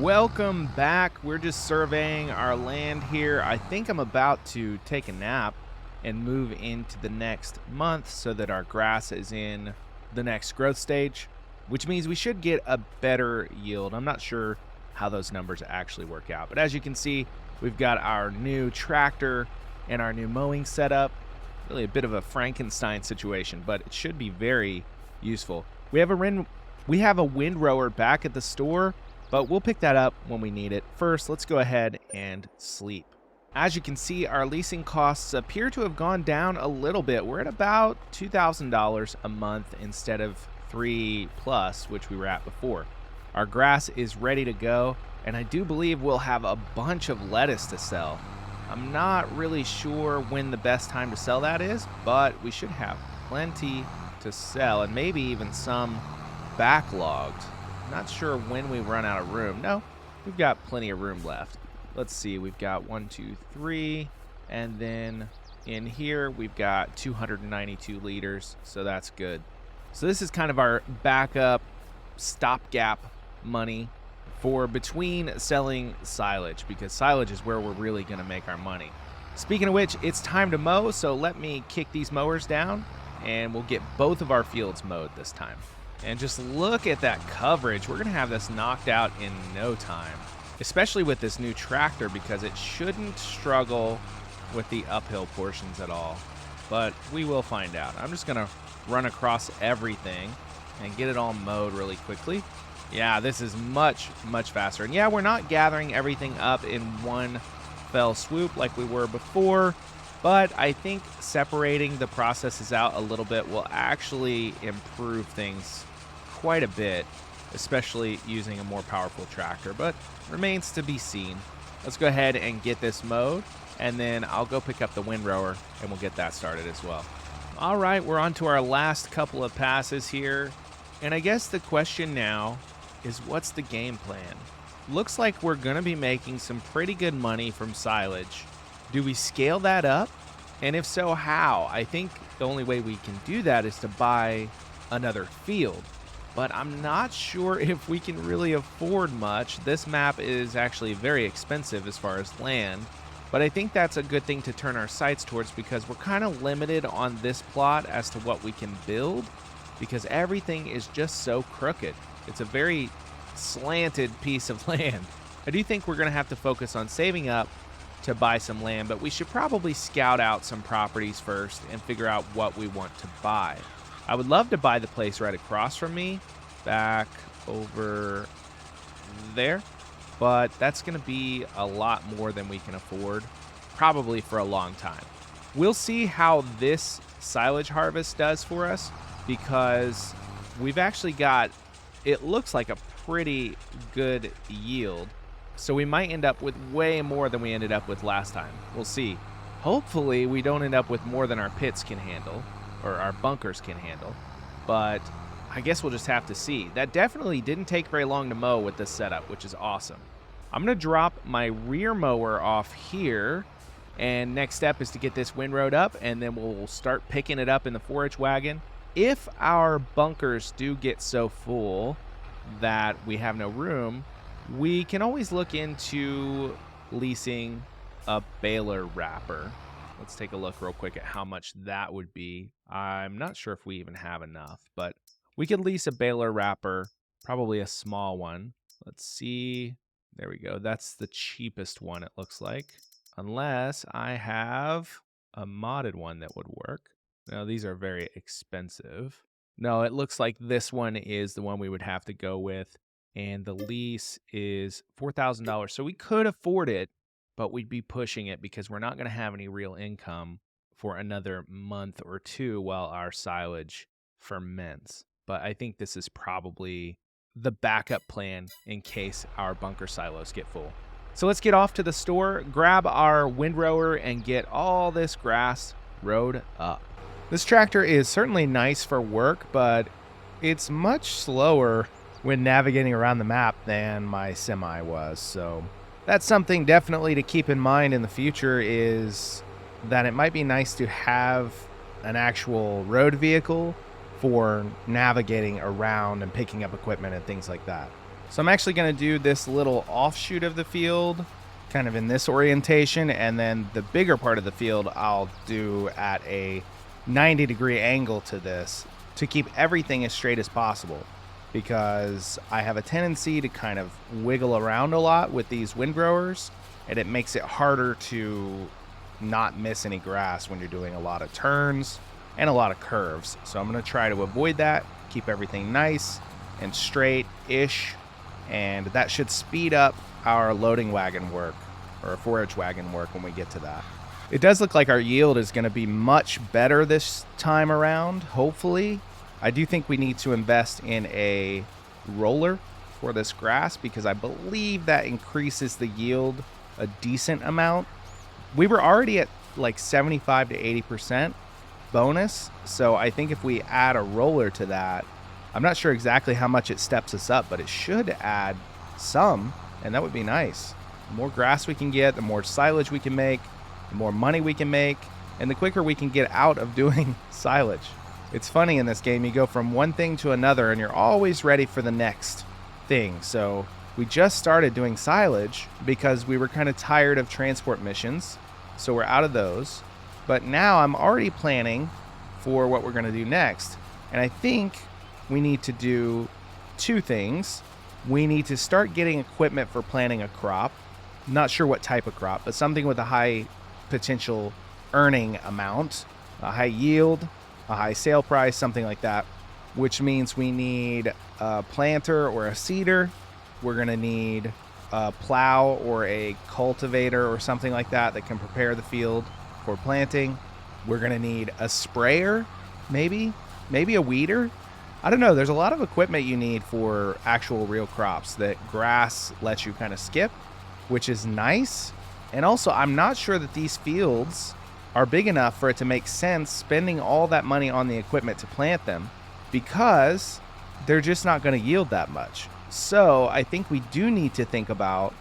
Welcome back. We're just surveying our land here. I think I'm about to take a nap and move into the next month so that our grass is in the next growth stage, which means we should get a better yield. I'm not sure how those numbers actually work out, but as you can see, we've got our new tractor and our new mowing setup. Really a bit of a Frankenstein situation, but it should be very useful. We have a windrower back at the store, but we'll pick that up when we need it. First, let's go ahead and sleep. As you can see, our leasing costs appear to have gone down a little bit. We're at about $2,000 a month instead of $3+, which we were at before. Our grass is ready to go, and I do believe we'll have a bunch of lettuce to sell. I'm not really sure when the best time to sell that is, but we should have plenty to sell, and maybe even some backlogged. Not sure when we run out of room. No, we've got plenty of room left. Let's see, we've got 1, 2, 3, and then in here we've got 292 liters, so that's good. So this is kind of our backup stopgap money for between selling silage, because silage is where we're really going to make our money. Speaking of which, it's time to mow, so let me kick these mowers down and we'll get both of our fields mowed this time. And just look at that coverage. We're going to have this knocked out in no time, especially with this new tractor, because it shouldn't struggle with the uphill portions at all. But we will find out. I'm just going to run across everything and get it all mowed really quickly. Yeah, this is much, much faster. And yeah, we're not gathering everything up in one fell swoop like we were before, but I think separating the processes out a little bit will actually improve things quite a bit, especially using a more powerful tractor, but remains to be seen. Let's go ahead and get this mowed, and then I'll go pick up the windrower and we'll get that started as well. All right, we're on to our last couple of passes here, and I guess the question now is, what's the game plan? Looks like we're going to be making some pretty good money from silage. Do we scale that up? And if so, how? I think the only way we can do that is to buy another field, but I'm not sure if we can really afford much. This map is actually very expensive as far as land, but I think that's a good thing to turn our sights towards, because we're kind of limited on this plot as to what we can build, because everything is just so crooked. It's a very slanted piece of land. I do think we're going to have to focus on saving up to buy some land, but we should probably scout out some properties first and figure out what we want to buy. I would love to buy the place right across from me, back over there, but that's going to be a lot more than we can afford, probably for a long time. We'll see how this silage harvest does for us, because we've actually got, it looks like a pretty good yield. So we might end up with way more than we ended up with last time. We'll see. Hopefully we don't end up with more than our pits can handle, or our bunkers can handle, but I guess we'll just have to see. That definitely didn't take very long to mow with this setup, which is awesome. I'm going to drop my rear mower off here, and next step is to get this windrowed up, and then we'll start picking it up in the forage wagon. If our bunkers do get so full that we have no room, we can always look into leasing a baler wrapper. Let's take a look real quick at how much that would be. I'm not sure if we even have enough, but we could lease a baler wrapper, probably a small one. Let's see. There we go. That's the cheapest one, it looks like. Unless I have a modded one that would work. No, these are very expensive. No, it looks like this one is the one we would have to go with. And the lease is $4,000. So we could afford it, but we'd be pushing it because we're not going to have any real income for another month or two while our silage ferments. But I think this is probably the backup plan in case our bunker silos get full. So let's get off to the store, grab our windrower, and get all this grass rode up. This tractor is certainly nice for work, but it's much slower when navigating around the map than my semi was. So that's something definitely to keep in mind in the future, is that it might be nice to have an actual road vehicle for navigating around and picking up equipment and things like that. So I'm actually going to do this little offshoot of the field kind of in this orientation, and then the bigger part of the field I'll do at a 90-degree angle to this to keep everything as straight as possible, because I have a tendency to kind of wiggle around a lot with these windgrowers, and it makes it harder to not miss any grass when you're doing a lot of turns and a lot of curves. So I'm going to try to avoid that, keep everything nice and straight-ish, and that should speed up our loading wagon work, or forage wagon work, when we get to that. It does look like our yield is going to be much better this time around, hopefully. I do think we need to invest in a roller for this grass, because I believe that increases the yield a decent amount. We were already at like 75 to 80% bonus, so I think if we add a roller to that, I'm not sure exactly how much it steps us up, but it should add some, and that would be nice. The more grass we can get, the more silage we can make, the more money we can make, and the quicker we can get out of doing silage. It's funny in this game, you go from one thing to another and you're always ready for the next thing. So we just started doing silage because we were kind of tired of transport missions, so we're out of those. But now I'm already planning for what we're going to do next, and I think we need to do two things. We need to start getting equipment for planting a crop. Not sure what type of crop, but something with a high potential earning amount, a high yield, a high sale price, something like that, which means we need a planter or a seeder. We're going to need a plow or a cultivator or something like that that can prepare the field for planting. We're going to need a sprayer, maybe a weeder. I don't know. There's a lot of equipment you need for actual real crops that grass lets you kind of skip, which is nice. And also, I'm not sure that these fields are big enough for it to make sense spending all that money on the equipment to plant them, because they're just not going to yield that much. So I think we do need to think about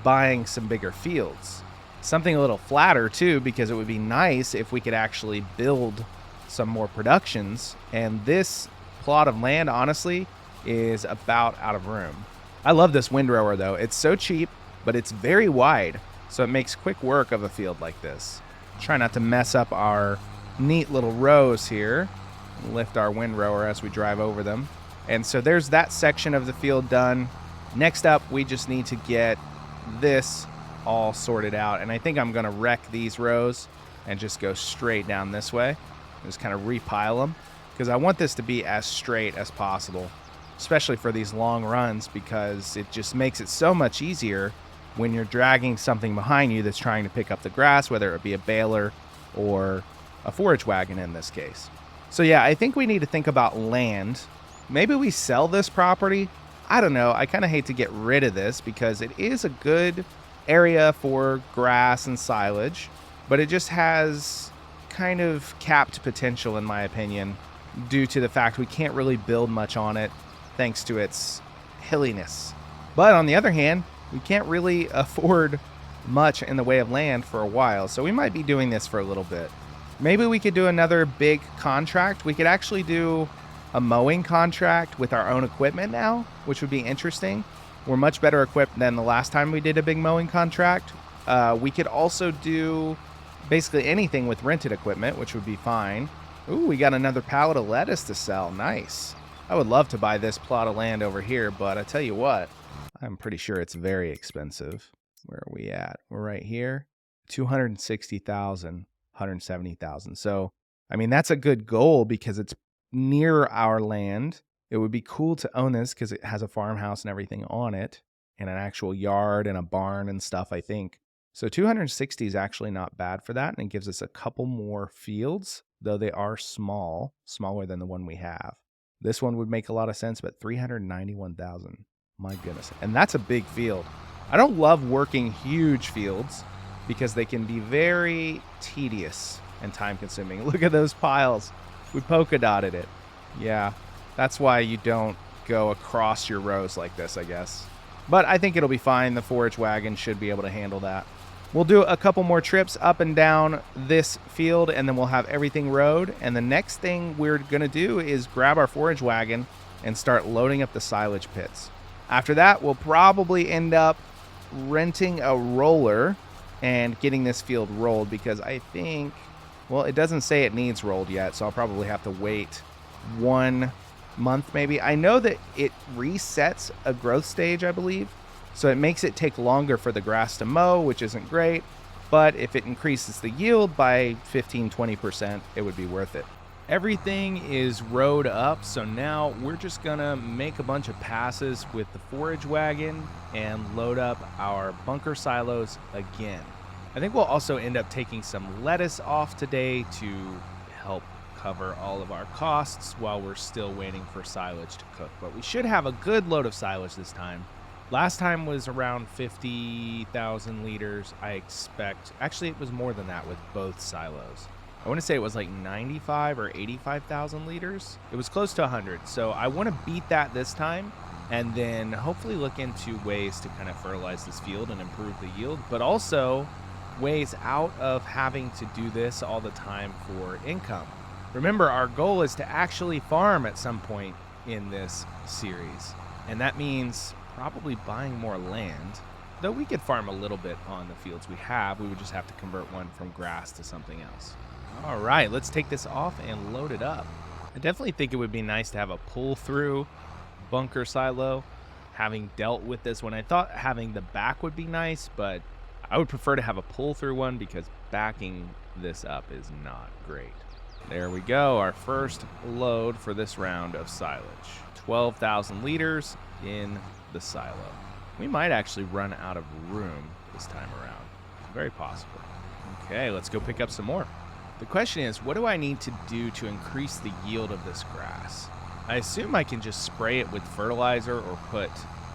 buying some bigger fields. Something a little flatter too, because it would be nice if we could actually build some more productions. And this plot of land, honestly, is about out of room. I love this windrower though. It's so cheap, but it's very wide, so it makes quick work of a field like this. Try not to mess up our neat little rows here. Lift our windrower as we drive over them. And so there's that section of the field done. Next up, we just need to get this all sorted out. And I think I'm going to wreck these rows and just go straight down this way. Just kind of repile them, because I want this to be as straight as possible, especially for these long runs, because it just makes it so much easier when you're dragging something behind you that's trying to pick up the grass, whether it be a baler or a forage wagon in this case. So yeah, I think we need to think about land. Maybe we sell this property. I don't know. I kind of hate to get rid of this because it is a good area for grass and silage, but it just has kind of capped potential in my opinion, due to the fact we can't really build much on it thanks to its hilliness. But on the other hand, we can't really afford much in the way of land for a while, so we might be doing this for a little bit. Maybe we could do another big contract. We could actually do a mowing contract with our own equipment now, which would be interesting. We're much better equipped than the last time we did a big mowing contract. We could also do basically anything with rented equipment, which would be fine. Ooh, we got another pallet of lettuce to sell. Nice. I would love to buy this plot of land over here, but I tell you what, I'm pretty sure it's very expensive. Where are we at? We're right here. 260,000, 170,000. So, I mean, that's a good goal because it's near our land. It would be cool to own this because it has a farmhouse and everything on it, and an actual yard and a barn and stuff, I think. So 260 is actually not bad for that, and it gives us a couple more fields, though they are small, smaller than the one we have. This one would make a lot of sense, but 391,000. My goodness. And that's a big field. I don't love working huge fields because they can be very tedious and time consuming. Look at those piles. We polka dotted it. Yeah, that's why you don't go across your rows like this, I guess. But I think it'll be fine. The forage wagon should be able to handle that. We'll do a couple more trips up and down this field, and then we'll have everything rowed. And the next thing we're going to do is grab our forage wagon and start loading up the silage pits. After that, we'll probably end up renting a roller and getting this field rolled, because I think, well, it doesn't say it needs rolled yet, so I'll probably have to wait 1 month maybe. I know that it resets a growth stage, I believe, so it makes it take longer for the grass to mow, which isn't great, but if it increases the yield by 15-20%, it would be worth it. Everything is rowed up, so now we're just gonna make a bunch of passes with the forage wagon and load up our bunker silos again. I think we'll also end up taking some lettuce off today to help cover all of our costs while we're still waiting for silage to cook. But we should have a good load of silage this time. Last time was around 50,000 liters, I expect. Actually, it was more than that with both silos. I want to say it was like 95 or 85,000 liters. It was close to 100. So I want to beat that this time and then hopefully look into ways to kind of fertilize this field and improve the yield, but also ways out of having to do this all the time for income. Remember, our goal is to actually farm at some point in this series. And that means probably buying more land, though we could farm a little bit on the fields we have. We would just have to convert one from grass to something else. All right, let's take this off and load it up. I definitely think it would be nice to have a pull-through bunker silo. Having dealt with this one, I thought having the back would be nice, but I would prefer to have a pull-through one because backing this up is not great. There we go, our first load for this round of silage. 12,000 liters in the silo. We might actually run out of room this time around. Very possible. Okay, let's go pick up some more. The question is, what do I need to do to increase the yield of this grass? I assume I can just spray it with fertilizer or put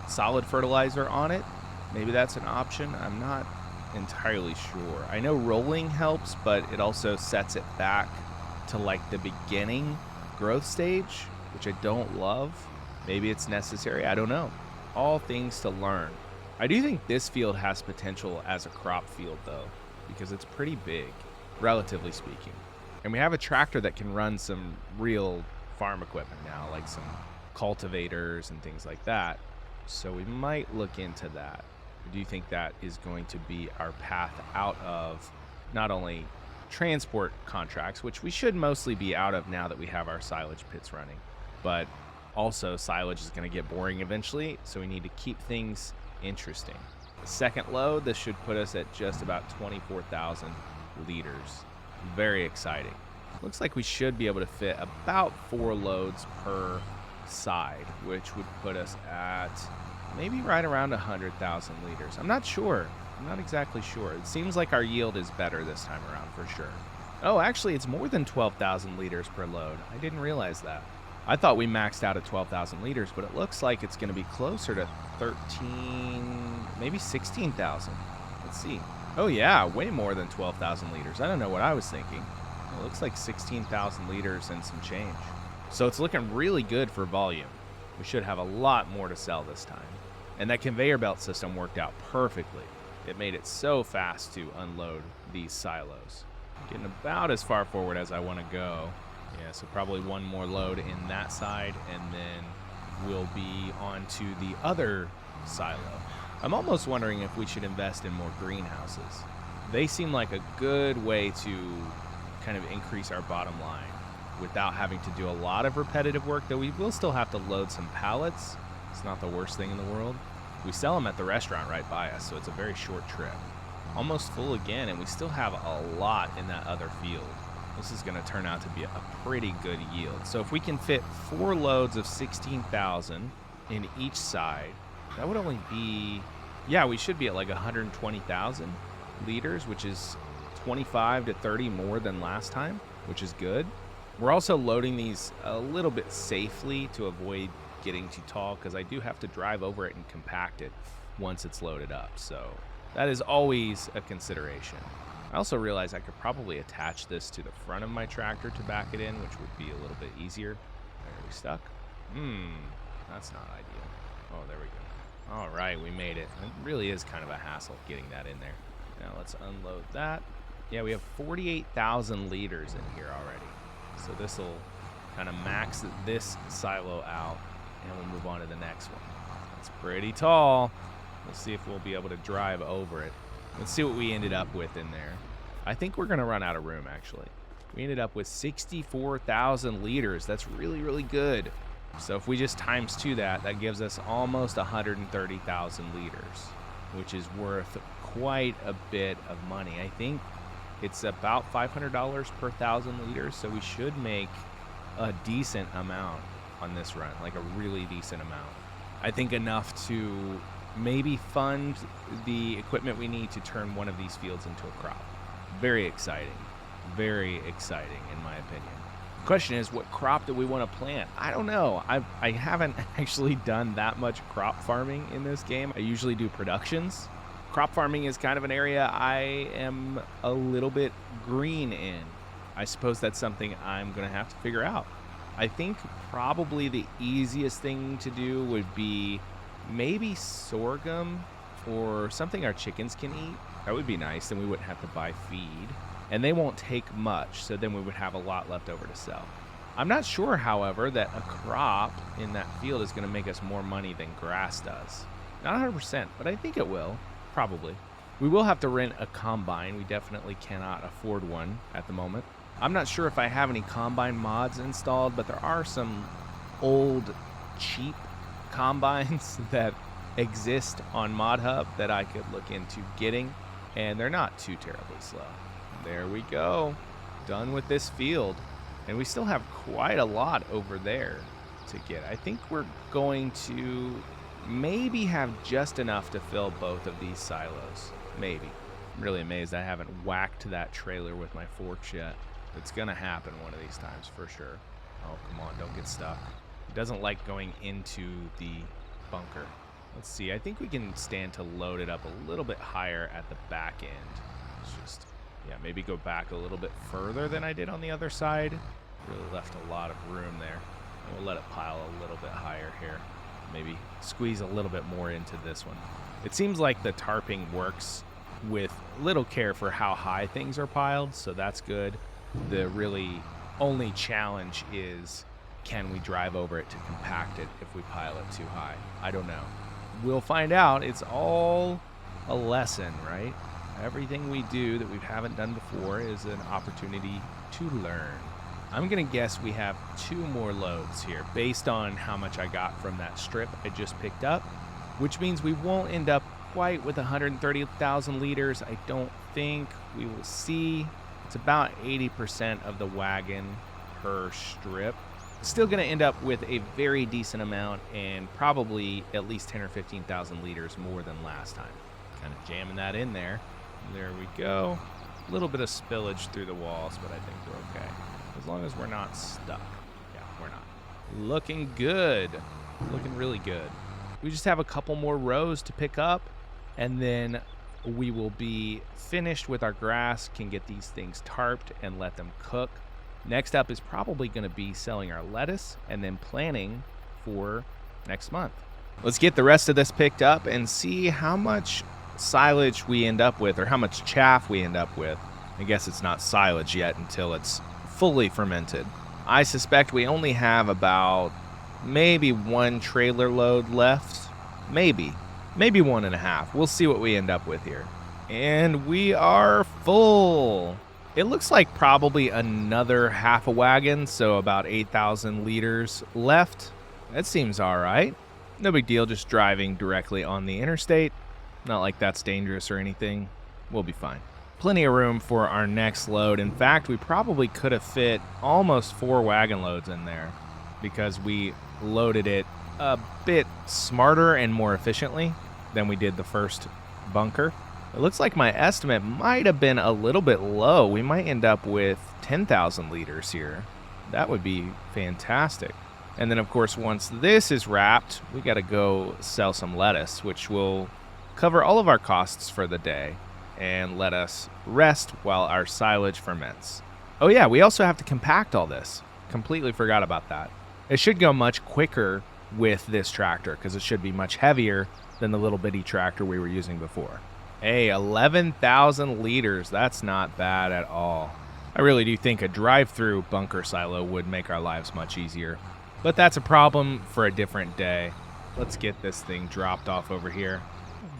solid fertilizer on it. Maybe that's an option. I'm not entirely sure. I know rolling helps, but it also sets it back to like the beginning growth stage, which I don't love. Maybe it's necessary. I don't know. All things to learn. I do think this field has potential as a crop field, though, because it's pretty big, relatively speaking. And we have a tractor that can run some real farm equipment now, like some cultivators and things like that. So we might look into that. I do think that is going to be our path out of not only transport contracts, which we should mostly be out of now that we have our silage pits running, but also silage is going to get boring eventually, so we need to keep things interesting. The second load, this should put us at just about 24,000 liters. Very exciting. Looks like we should be able to fit about 4 loads per side, which would put us at maybe right around 100,000 liters. I'm not sure. I'm not exactly sure. It seems like our yield is better this time around for sure. Oh, actually, it's more than 12,000 liters per load. I didn't realize that. I thought we maxed out at 12,000 liters, but it looks like it's going to be closer to 13, maybe 16,000. Let's see. Oh yeah, way more than 12,000 liters. I don't know what I was thinking. It looks like 16,000 liters and some change. So it's looking really good for volume. We should have a lot more to sell this time. And that conveyor belt system worked out perfectly. It made it so fast to unload these silos. Getting about as far forward as I want to go. Yeah, so probably one more load in that side, and then we'll be on to the other silo. I'm almost wondering if we should invest in more greenhouses. They seem like a good way to kind of increase our bottom line without having to do a lot of repetitive work, though we will still have to load some pallets. It's not the worst thing in the world. We sell them at the restaurant right by us, so it's a very short trip. Almost full again, and we still have a lot in that other field. This is going to turn out to be a pretty good yield. So if we can fit 4 loads of 16,000 in each side, that would only be, yeah, we should be at like 120,000 liters, which is 25 to 30 more than last time, which is good. We're also loading these a little bit safely to avoid getting too tall, because I do have to drive over it and compact it once it's loaded up. So that is always a consideration. I also realize I could probably attach this to the front of my tractor to back it in, which would be a little bit easier. Are we stuck? That's not ideal. Oh, there we go. All right, we made it. It really is kind of a hassle getting that in there. Now let's unload that. Yeah, we have 48,000 liters in here already. So this will kind of max this silo out, and we'll move on to the next one. It's pretty tall. Let's see if we'll be able to drive over it. Let's see what we ended up with in there. I think we're going to run out of room, actually. We ended up with 64,000 liters. That's really, really good. So if we just times 2 that gives us almost 130,000 liters, which is worth quite a bit of money. I think it's about $500 per 1,000 liters, so we should make a decent amount on this run, like a really decent amount. I think enough to maybe fund the equipment we need to turn one of these fields into a crop. Very exciting in my opinion. The question is, what crop do we want to plant? I don't know. I haven't actually done that much crop farming in this game. I usually do productions. Crop farming is kind of an area I am a little bit green in. I suppose that's something I'm going to have to figure out. I think probably the easiest thing to do would be maybe sorghum or something our chickens can eat. That would be nice. Then we wouldn't have to buy feed. And they won't take much, so then we would have a lot left over to sell. I'm not sure, however, that a crop in that field is going to make us more money than grass does. Not 100%, but I think it will. Probably. We will have to rent a combine. We definitely cannot afford one at the moment. I'm not sure if I have any combine mods installed, but there are some old, cheap combines that exist on ModHub that I could look into getting, and they're not too terribly slow. There we go. Done with this field. And we still have quite a lot over there to get. I think we're going to maybe have just enough to fill both of these silos. Maybe. I'm really amazed I haven't whacked that trailer with my forks yet. It's going to happen one of these times for sure. Oh, come on. Don't get stuck. It doesn't like going into the bunker. Let's see. I think we can stand to load it up a little bit higher at the back end. It's just... yeah, maybe go back a little bit further than I did on the other side. Really left a lot of room there. And we'll let it pile a little bit higher here. Maybe squeeze a little bit more into this one. It seems like the tarping works with little care for how high things are piled, so that's good. The really only challenge is, can we drive over it to compact it if we pile it too high? I don't know. We'll find out. It's all a lesson, right? Everything we do that we haven't done before is an opportunity to learn. I'm going to guess we have 2 more loads here based on how much I got from that strip I just picked up, which means we won't end up quite with 130,000 liters. I don't think. We will see. It's about 80% of the wagon per strip. Still going to end up with a very decent amount and probably at least 10 or 15,000 liters more than last time. Kind of jamming that in there. There we go. A little bit of spillage through the walls, but I think we're okay. As long as we're not stuck. Yeah, we're not. Looking good. Looking really good. We just have a couple more rows to pick up, and then we will be finished with our grass, can get these things tarped and let them cook. Next up is probably going to be selling our lettuce and then planning for next month. Let's get the rest of this picked up and see how much silage we end up with, or how much chaff we end up with. I guess it's not silage yet until it's fully fermented. I suspect we only have about maybe 1 trailer load left. Maybe 1.5. We'll see what we end up with here. And we are full. It looks like probably another half a wagon, so about 8,000 liters left. That seems all right. No big deal, just driving directly on the interstate. Not like that's dangerous or anything. We'll be fine. Plenty of room for our next load. In fact, we probably could have fit almost 4 wagon loads in there because we loaded it a bit smarter and more efficiently than we did the first bunker. It looks like my estimate might have been a little bit low. We might end up with 10,000 liters here. That would be fantastic. And then, of course, once this is wrapped, we got to go sell some lettuce, which will cover all of our costs for the day and let us rest while our silage ferments. Oh yeah, we also have to compact all this. Completely forgot about that. It should go much quicker with this tractor because it should be much heavier than the little bitty tractor we were using before. Hey, 11,000 liters. That's not bad at all. I really do think a drive-through bunker silo would make our lives much easier. But that's a problem for a different day. let's get this thing dropped off over here.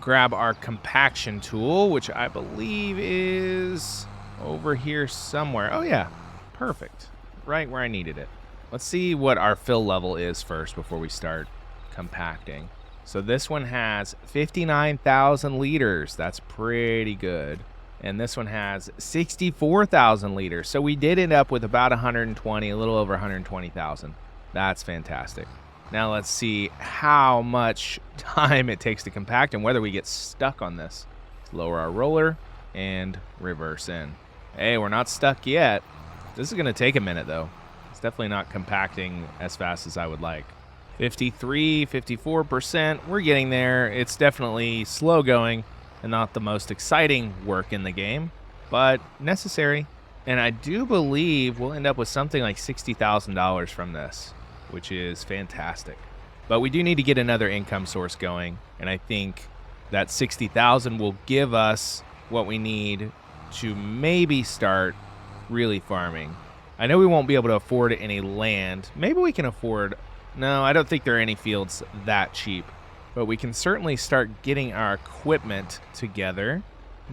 Grab our compaction tool, which I believe is over here somewhere. Oh yeah, perfect. Right where I needed it. Let's see what our fill level is first before we start compacting. So this one has 59,000 liters. That's pretty good. And this one has 64,000 liters. So we did end up with about 120, a little over 120,000. That's fantastic. Now let's see how much time it takes to compact and whether we get stuck on this. Let's lower our roller and reverse in. Hey, we're not stuck yet. This is going to take a minute though. It's definitely not compacting as fast as I would like. 53, 54%. We're getting there. It's definitely slow going and not the most exciting work in the game, but necessary. And I do believe we'll end up with something like $60,000 from this, which is fantastic. But we do need to get another income source going, and I think that 60,000 will give us what we need to maybe start really farming. I know we won't be able to afford any land. Maybe we can afford... No, I don't think there are any fields that cheap. But we can certainly start getting our equipment together.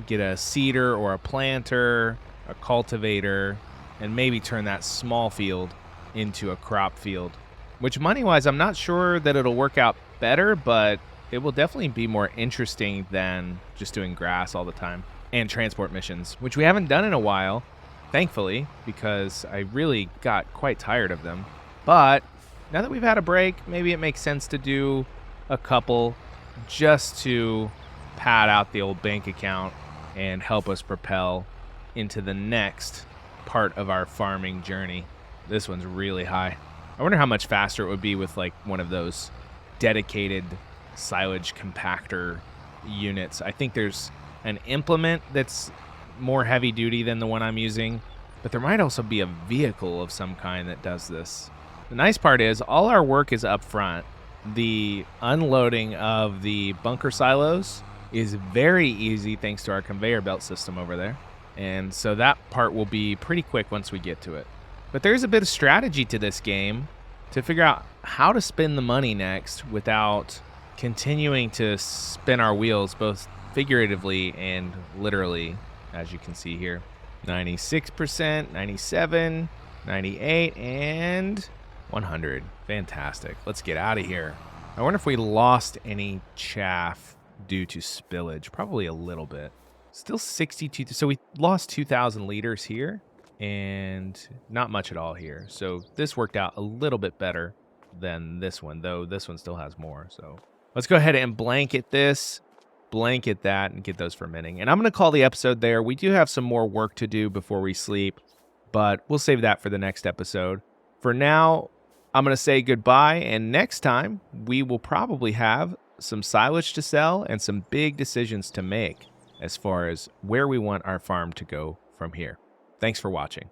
Get a seeder or a planter, a cultivator, and maybe turn that small field into a crop field. Which money-wise, I'm not sure that it'll work out better, but it will definitely be more interesting than just doing grass all the time. And transport missions, which we haven't done in a while, thankfully, because I really got quite tired of them. But now that we've had a break, maybe it makes sense to do a couple just to pad out the old bank account and help us propel into the next part of our farming journey. This one's really high. I wonder how much faster it would be with like one of those dedicated silage compactor units. I think there's an implement that's more heavy duty than the one I'm using, but there might also be a vehicle of some kind that does this. The nice part is all our work is up front. The unloading of the bunker silos is very easy thanks to our conveyor belt system over there. And so that part will be pretty quick once we get to it. But there's a bit of strategy to this game to figure out how to spend the money next without continuing to spin our wheels, both figuratively and literally, as you can see here. 96%, 97, 98, and 100. Fantastic. Let's get out of here. I wonder if we lost any chaff due to spillage. Probably a little bit. Still 62. So we lost 2,000 liters here and not much at all here. So this worked out a little bit better than this one, though this one still has more. So let's go ahead and blanket this, blanket that, and get those fermenting. And I'm going to call the episode there. We do have some more work to do before we sleep, but we'll save that for the next episode. For now, I'm going to say goodbye, and next time we will probably have some silage to sell and some big decisions to make as far as where we want our farm to go from here. Thanks for watching.